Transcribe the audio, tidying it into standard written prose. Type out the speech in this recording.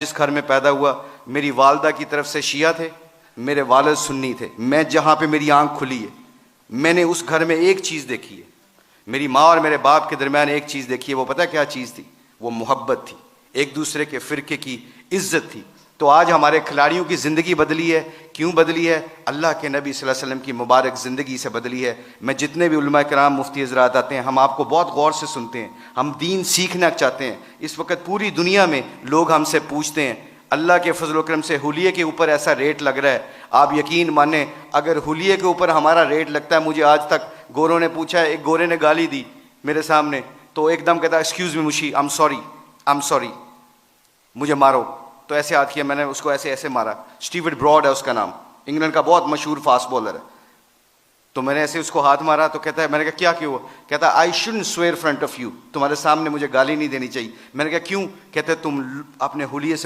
जिस घर में पैदा हुआ, मेरी वालदा की तरफ से शिया थे, मेरे वालिद सुन्नी थे। मैं जहाँ पे मेरी आंख खुली है, मैंने उस घर में एक चीज़ देखी है, मेरी माँ और मेरे बाप के दरमियान एक चीज़ देखी है। वो पता है क्या चीज़ थी? वो मोहब्बत थी, एक दूसरे के फ़िरके की इज्जत थी। तो आज हमारे खिलाड़ियों की ज़िंदगी बदली है। क्यों बदली है? अल्लाह के नबी सल्लल्लाहु अलैहि वसल्लम की मुबारक ज़िंदगी से बदली है। मैं जितने भी उलमा कराम, मुफ्ती हज़रात आते हैं, हम आपको बहुत गौर से सुनते हैं, हम दीन सीखना चाहते हैं। इस वक्त पूरी दुनिया में लोग हमसे पूछते हैं, अल्लाह के फजल करम से हुलिये के ऊपर ऐसा रेट लग रहा है, आप यकीन माने अगर हुलिये के ऊपर हमारा रेट लगता है, मुझे आज तक गोरों ने पूछा है, एक गोरे ने गाली दी मेरे सामने, तो एकदम कहता excuse me Mushi, I am sorry, मुझे मारो। तो ऐसे हाथ किया, मैंने उसको ऐसे ऐसे मारा। स्टीवर्ट ब्रॉड है उसका नाम, इंग्लैंड का बहुत मशहूर फास्ट बॉलर है। तो मैंने ऐसे उसको हाथ मारा, तो कहता है, मैंने कहा क्या क्यों? कहता I shouldn't swear front of you, तुम्हारे सामने मुझे गाली नहीं देनी चाहिए। मैंने कहा क्यों? कहते तुम अपने हुलिये से